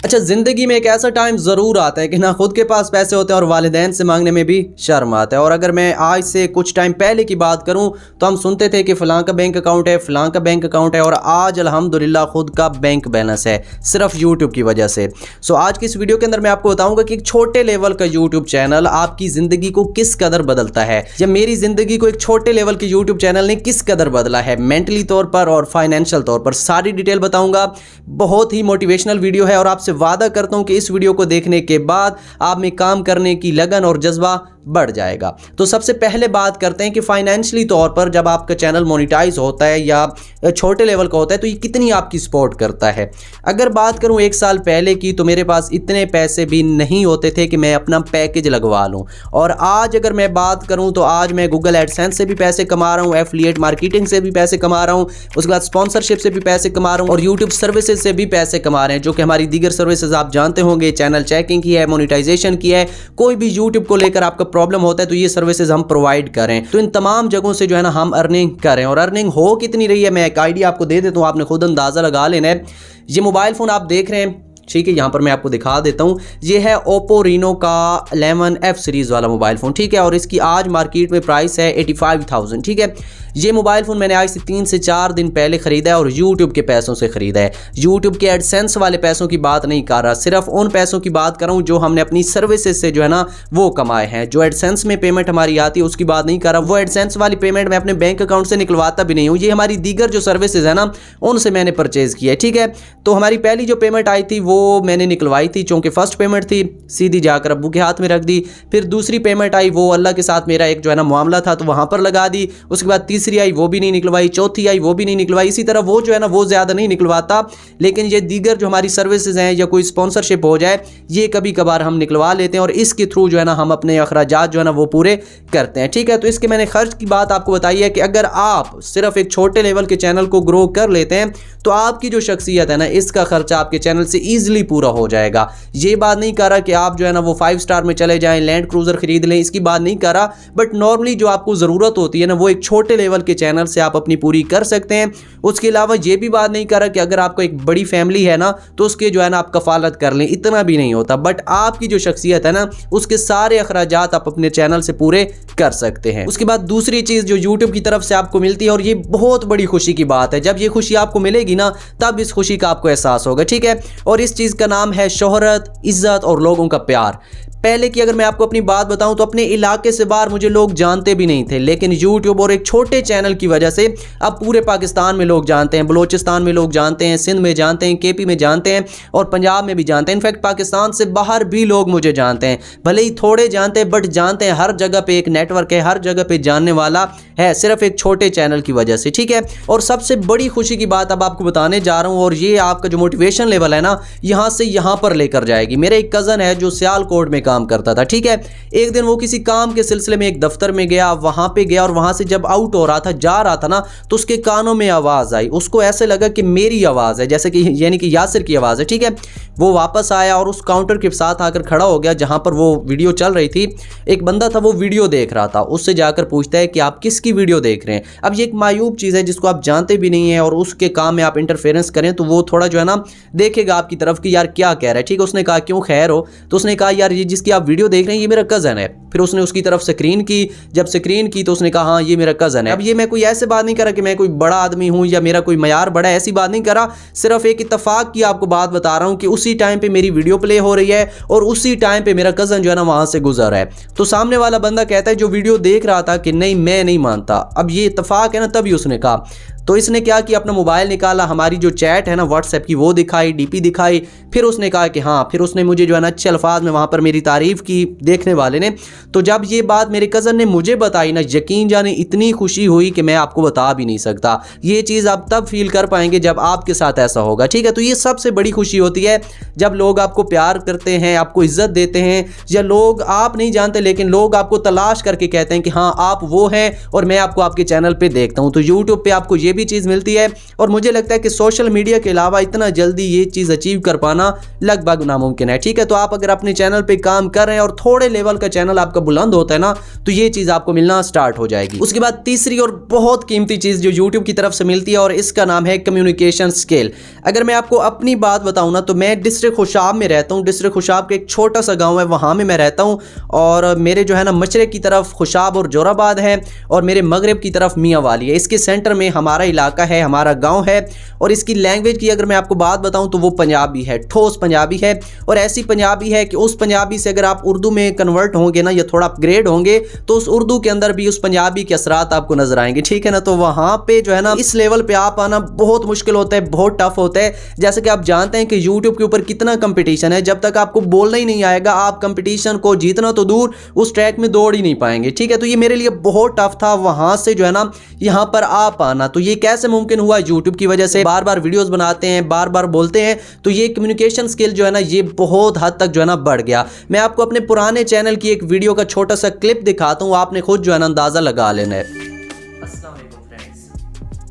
अच्छा, ज़िंदगी में एक ऐसा टाइम ज़रूर आता है कि ना खुद के पास पैसे होते हैं और वालिदैन से मांगने में भी शर्म आता है। और अगर मैं आज से कुछ टाइम पहले की बात करूं तो हम सुनते थे कि फ़लाँ का बैंक अकाउंट है, फ़लाँ का बैंक अकाउंट है, और आज अल्हम्दुलिल्लाह खुद का बैंक बैलेंस है, सिर्फ यूट्यूब की वजह से। सो आज की इस वीडियो के अंदर मैं आपको बताऊँगा कि एक छोटे लेवल का यूट्यूब चैनल आपकी ज़िंदगी को किस कदर बदलता है, या मेरी ज़िंदगी को एक छोटे लेवल के यूट्यूब चैनल ने किस कदर बदला है, मेंटली तौर पर और फाइनेंशियल तौर पर। सारी डिटेल बताऊँगा। बहुत ही मोटिवेशनल वीडियो है और आपसे वादा करता हूं कि इस वीडियो को देखने के बाद आप में काम करने की लगन और जज्बा बढ़ जाएगा। तो सबसे पहले बात करते हैं कि फाइनेंशियली तौर पर जब आपका चैनल मोनेटाइज होता है या छोटे लेवल का होता है तो ये कितनी आपकी सपोर्ट करता है। अगर बात करूं 1 साल पहले की, तो मेरे पास इतने पैसे भी नहीं होते थे कि मैं अपना पैकेज लगवा लूं। और आज अगर मैं बात करूं तो आज मैं गूगल एडसेंस से भी पैसे कमा रहा हूं, एफिलिएट मार्केटिंग से भी पैसे कमा रहा हूं, उसके बाद स्पॉन्सरशिप से भी पैसे कमा रहा हूं और यूट्यूब सर्विसेज से भी पैसे कमा रहे हैं, जो कि हमारी दीगर सर्विसेज आप जानते होंगे, चैनल चेकिंग की है, मोनेटाइजेशन की है। कोई भी यूट्यूब को लेकर आपका प्रॉब्लम होता है तो ये सर्विसेज हम प्रोवाइड करें। तो इन तमाम जगहों से जो है ना हम अर्निंग करें। और अर्निंग हो कितनी रही है मैं एक आइडिया आपको दे देता हूं, आपने खुद अंदाजा लगा लेना है। ये मोबाइल फोन आप देख रहे हैं, ठीक है, यहाँ पर मैं आपको दिखा देता हूँ। ये है ओप्पो रीनो का 11F सीरीज़ वाला मोबाइल फ़ोन, ठीक है, और इसकी आज मार्केट में प्राइस है 85,000, ठीक है। ये मोबाइल फ़ोन मैंने आज से 3 से 4 दिन पहले ख़रीदा है और यूट्यूब के पैसों से ख़रीदा है। यूट्यूब के एडसेंस वाले पैसों की बात नहीं कर रहा, सिर्फ उन पैसों की बात कर रहा हूँ जो हमने अपनी सर्विसेज से जो है ना वो कमाए हैं। जो एडसेंस में पेमेंट हमारी आती है उसकी बात नहीं कर रहा, वो एडसेंस वाली पेमेंट मैं अपने बैंक अकाउंट से निकलवाता भी नहीं हूँ। ये हमारी दीगर जो सर्विसेज है ना उनसे मैंने परचेज़ किया है, ठीक है। तो हमारी पहली जो पेमेंट आई थी वो मैंने निकलवाई थी, चूँकि फर्स्ट पेमेंट थी सीधी जाकर अब्बू के हाथ में रख दी। फिर दूसरी पेमेंट आई, वो अल्लाह के साथ मेरा एक जो है ना मामला था तो वहाँ पर लगा दी। उसके बाद तीसरी आई, वो भी नहीं निकलवाई। चौथी आई, वो भी नहीं निकलवाई। इसी तरह वो जो है ना वो ज़्यादा नहीं निकलवाता, लेकिन ये दीगर जो हमारी सर्विसेज हैं या कोई स्पॉन्सरशिप हो जाए ये कभी कभार हम निकलवा लेते हैं और इसके थ्रू जो है ना हम अपने अखराजात जो है ना वो पूरे करते हैं, ठीक है। तो इसके मैंने खर्च की बात आपको बताई है कि अगर आप सिर्फ एक छोटे लेवल के चैनल को ग्रो कर लेते हैं तो आपकी जो शख्सियत है ना इसका खर्चा आपके चैनल से ईजिली पूरा हो जाएगा। ये बात नहीं कर रहा कि आप जो है ना वो 5 स्टार में चले जाएं, लैंड क्रूजर खरीद लें, इसकी बात नहीं कर रहा, बट नॉर्मली जो आपको ज़रूरत होती है ना वो एक छोटे लेवल के चैनल से आप अपनी पूरी कर सकते हैं। उसके अलावा ये भी बात नहीं कर रहा कि अगर आपको एक बड़ी फैमिली है ना तो उसके जो है ना आप कफालत कर लें, इतना भी नहीं होता, बट आपकी जो शख्सियत है ना उसके सारे अखराजात आप अपने चैनल से पूरे कर सकते हैं। उसके बाद दूसरी चीज़ जो यूट्यूब की तरफ से आपको मिलती है, और ये बहुत बड़ी खुशी की बात है, जब ये खुशी आपको मिलेगी ना तब इस खुशी का आपको एहसास होगा, ठीक है। और इस चीज़ का नाम है शोहरत, इज्जत और लोगों का प्यार। पहले की अगर मैं आपको अपनी बात बताऊं तो अपने इलाके से बाहर मुझे लोग जानते भी नहीं थे, लेकिन यूट्यूब और एक छोटे चैनल की वजह से अब पूरे पाकिस्तान में लोग जानते हैं, बलोचिस्तान में लोग जानते हैं, सिंध में जानते हैं, केपी में जानते हैं और पंजाब में भी जानते हैं। इनफैक्ट पाकिस्तान से बाहर भी लोग मुझे जानते हैं, भले ही थोड़े जानते हैं बट जानते हैं। हर जगह पे एक नेटवर्क है, हर जगह पे जानने वाला है, सिर्फ एक छोटे चैनल की वजह से, ठीक है। और सबसे बड़ी खुशी की बात अब आपको बताने जा रहा हूँ, और ये आपका जो मोटिवेशन लेवल है ना यहाँ से यहाँ पर लेकर जाएगी। मेरा एक कज़न है जो सियालकोट में काम करता था, ठीक है। एक दिन वो किसी काम के सिलसिले में एक दफ्तर में गया, वहां पे गया और वहां से जब आउट हो रहा था, जा रहा था ना, तो उसके कानों में आवाज आई। उसको ऐसे लगा कि मेरी आवाज है, जैसे कि यानी कि यासिर की आवाज है, ठीक है। वो वापस आया और उस काउंटर के साथ आकर खड़ा हो गया जहां पर वो वीडियो चल रही थी। एक बंदा था वो वीडियो देख रहा था, उससे जाकर पूछता है कि आप किसकी वीडियो देख रहे हैं। अब ये एक मायूब चीज़ है जिसको आप जानते भी नहीं है और उसके काम में आप इंटरफेरेंस करें तो वो थोड़ा जो है ना देखेगा आपकी तरफ कि यार क्या कह रहा है, ठीक है। उसने कहा क्यों खैर हो, तो उसने कहा यार ये जिसकी आप वीडियो देख रहे हैं ये मेरा कज़न है। फिर उसने उसकी तरफ स्क्रीन की, जब स्क्रीन की तो उसने कहा हाँ ये मेरा कज़न है। अब ये मैं कोई ऐसे बात नहीं कर रहा कि मैं कोई बड़ा आदमी हूँ या मेरा कोई मयार बड़ा है, ऐसी बात नहीं कर रहा, सिर्फ एक इत्तफाक की आपको बात बता रहा हूँ कि उसी टाइम पे मेरी वीडियो प्ले हो रही है और उसी टाइम पे मेरा कज़न जो है ना वहाँ से गुजर है। तो सामने वाला बंदा कहता है जो वीडियो देख रहा था कि नहीं मैं नहीं मानता। अब ये इत्तफाक है ना, तभी उसने कहा। तो इसने क्या किया, अपना मोबाइल निकाला, हमारी जो चैट है ना व्हाट्सएप की वो दिखाई, डीपी दिखाई। फिर उसने कहा कि हाँ, फिर उसने मुझे जो है ना अच्छे अल्फाज में वहाँ पर मेरी तारीफ़ की देखने वाले ने। तो जब ये बात मेरे कज़न ने मुझे बताई ना, यकीन जाने इतनी खुशी हुई कि मैं आपको बता भी नहीं सकता। ये चीज़ आप तब फील कर पाएंगे जब आपके साथ ऐसा होगा, ठीक है। तो ये सबसे बड़ी खुशी होती है जब लोग आपको प्यार करते हैं, आपको इज्जत देते हैं, या लोग आप नहीं जानते लेकिन लोग आपको तलाश करके कहते हैं कि हाँ आप वो हैं और मैं आपको आपके चैनल पर देखता हूँ। तो यूट्यूब पर आपको ये भी चीज़ मिलती है। और मुझे लगता है कि सोशल मीडिया के अलावा इतना जल्दी ये चीज़ अचीव कर पाना लगभग नामुमकिन है। ठीक है, तो आप अगर अपने चैनल पे काम कर रहे हैं और थोड़े लेवल का चैनल आपका बुलंद होता है ना, तो ये चीज़ आपको मिलना स्टार्ट हो जाएगी। उसके बाद तीसरी और बहुत कीमती चीज़ जो यूट्यूब की तरफ से मिलती है, और इसका नाम है कम्युनिकेशन स्किल। अगर मैं आपको अपनी बात बताऊँ ना, तो मैं डिस्ट्रिक्ट खुशाब में रहता हूँ। डिस्ट्रिक्ट खुशाब के एक छोटा सा गाँव है, वहाँ में मैं रहता हूँ। और मेरे जो है ना मशरक़ की तरफ खुशाब और जोराबाद है, और मेरे मगरब की तरफ मियाँ वाली है। इसके सेंटर में हमारा इलाका है, हमारा गाँव है। और इसकी लैंग्वेज की अगर मैं आपको बात बताऊँ तो वो पंजाबी है, ठोस पंजाबी है। और ऐसी पंजाबी है कि उस पंजाबी से अगर आप उर्दू में कन्वर्ट होंगे ना, या थोड़ा अपग्रेड होंगे, तो उस उर्दू के अंदर भी उस पंजाबी के असरात आपको नजर आएंगे। ठीक है ना, तो वहाँ पे जो है ना इस लेवल पे आप आना बहुत मुश्किल होता है, बहुत टफ होता है। जैसे कि आप जानते हैं कि यूट्यूब के ऊपर कितना कंपटीशन है, जब तक आपको बोलना ही नहीं आएगा, आप कंपटीशन को जीतना तो दूर, उस ट्रैक में दौड़ ही नहीं पाएंगे। ठीक है, तो ये मेरे लिए बहुत टफ था वहाँ से जो है ना यहाँ पर आ पाना। तो ये कैसे मुमकिन हुआ? यूट्यूब की वजह से। बार बार वीडियोस बनाते हैं, बार बार बोलते हैं, तो ये कम्युनिकेशन स्किल जो है ना ये बहुत हद तक जो है ना बढ़ गया। मैं आपको अपने पुराने चैनल की एक वीडियो का छोटा सा क्लिप दिखाता हूँ, आपने खुद जो है ना अंदाज़ा लगा लेना है। अस्सलाम वालेकुम फ्रेंड्स,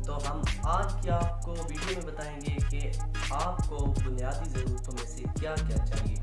तो हम आज की आपको वीडियो में बताएंगे कि आपको बुनियादी ज़रूरतों में से क्या क्या चाहिए।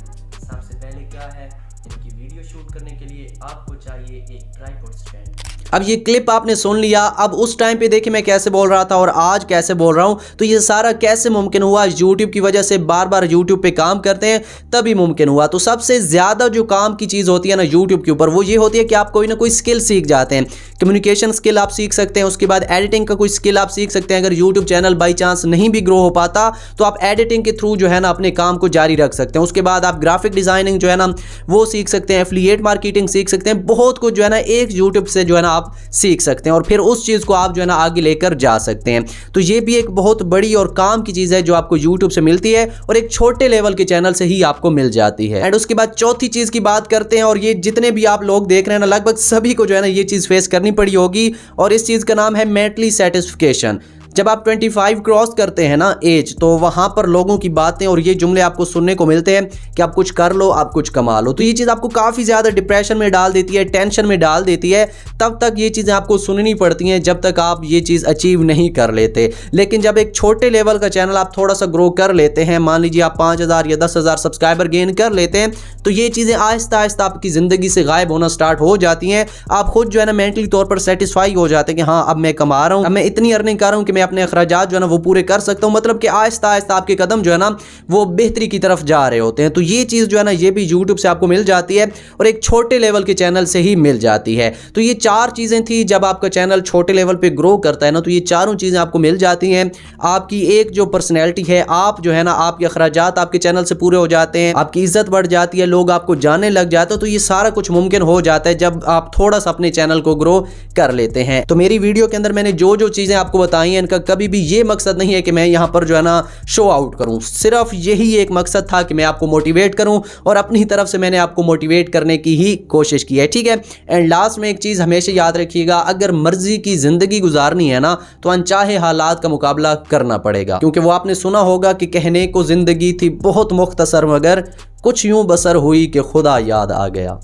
सबसे पहले क्या है, इनकी वीडियो शूट करने के लिए आपको चाहिए एक ट्राइपॉड स्टैंड। अब ये क्लिप आपने सुन लिया। अब उस टाइम पे देखिए मैं कैसे बोल रहा था और आज कैसे बोल रहा हूँ। तो ये सारा कैसे मुमकिन हुआ? यूट्यूब की वजह से। बार बार यूट्यूब पे काम करते हैं तभी मुमकिन हुआ। तो सबसे ज़्यादा जो काम की चीज़ होती है ना यूट्यूब के ऊपर, वो ये होती है कि आप कोई ना कोई स्किल सीख जाते हैं। कम्युनिकेशन स्किल आप सीख सकते हैं, उसके बाद एडिटिंग का कोई स्किल आप सीख सकते हैं। अगर यूट्यूब चैनल बाई चांस नहीं भी ग्रो हो पाता तो आप एडिटिंग के थ्रू जो है ना अपने काम को जारी रख सकते हैं। उसके बाद आप ग्राफिक डिज़ाइनिंग जो है ना वो सीख सकते हैं, एफिलिएट मार्केटिंग सीख सकते हैं। बहुत कुछ जो है ना एक यूट्यूब से जो है ना आप सीख सकते हैं, और फिर उस चीज़ को आप जो है ना आगे लेकर जा सकते हैं। तो ये भी एक बहुत बड़ी और काम की चीज़ है जो आपको यूट्यूब से मिलती है, और एक छोटे लेवल के चैनल से ही आपको मिल जाती है। एंड उसके बाद चौथी चीज़ की बात करते हैं, और ये जितने भी आप लोग देख रहे हैं ना, लगभग सभी को जो है ना ये चीज़ फेस करनी पड़ी होगी, और इस चीज़ का नाम है मेंटली सेटिस्फिकेशन। जब आप 25 क्रॉस करते हैं ना एज, तो वहाँ पर लोगों की बातें और ये जुमले आपको सुनने को मिलते हैं कि आप कुछ कर लो, आप कुछ कमा लो। तो ये चीज़ आपको काफ़ी ज़्यादा डिप्रेशन में डाल देती है, टेंशन में डाल देती है। तब तक ये चीज़ें आपको सुननी पड़ती हैं जब तक आप ये चीज़ अचीव नहीं कर लेते। लेकिन जब एक छोटे लेवल का चैनल आप थोड़ा सा ग्रो कर लेते हैं, मान लीजिए आप 5000 या 10,000 सब्सक्राइबर गेन कर लेते हैं, तो ये चीज़ें आहिस्ता आहिस्ता आपकी ज़िंदगी से गायब होना स्टार्ट हो जाती हैं। आप खुद जो है ना मेंटली तौर पर सेटिस्फाई हो जाते हैं कि हाँ अब मैं कमा रहा हूँ, अब मैं इतनी अर्निंग कर रहा हूँ कि मैं अपने अखराजात जो है ना वो पूरे कर सकता हूँ। मतलब कि आहिस्ता आहिस्ता आपके कदम जो है ना वो बेहतरी की तरफ जा रहे होते हैं। तो ये चीज़ जो है ना ये भी यूट्यूब से आपको मिल जाती है, और एक छोटे लेवल के चैनल से ही मिल जाती है। तो ये चार चीज़ें थी। जब आपका चैनल छोटे लेवल पे ग्रो करता है ना, तो ये चारों चीज़ें आपको मिल जाती हैं। आपकी एक जो पर्सनैलिटी है, आप जो है ना आपके अखराजात आपके चैनल से पूरे हो जाते हैं, आपकी इज्जत बढ़ जाती है, लोग आपको जानने लग जाते हैं। तो ये सारा कुछ मुमकिन हो जाता है जब आप थोड़ा सा अपने चैनल को ग्रो कर लेते हैं। तो मेरी वीडियो के अंदर मैंने जो जो चीज़ें आपको बताई हैं, इनका कभी भी ये मकसद नहीं है कि मैं यहाँ पर जो है ना शो आउट करूँ। सिर्फ यही एक मकसद था कि मैं आपको मोटिवेट करूँ, और अपनी तरफ से मैंने आपको मोटिवेट करने की ही कोशिश की है। ठीक है। एंड लास्ट में एक चीज़ हमेशा याद रखिएगा, अगर मर्जी की ज़िंदगी गुजारनी है ना, तो अनचाहे हालात का मुकाबला करना पड़ेगा। क्योंकि वो आपने सुना होगा कि कहने को ज़िंदगी थी बहुत मुख्तसर, मगर कुछ यूँ बसर हुई कि खुदा याद आ गया।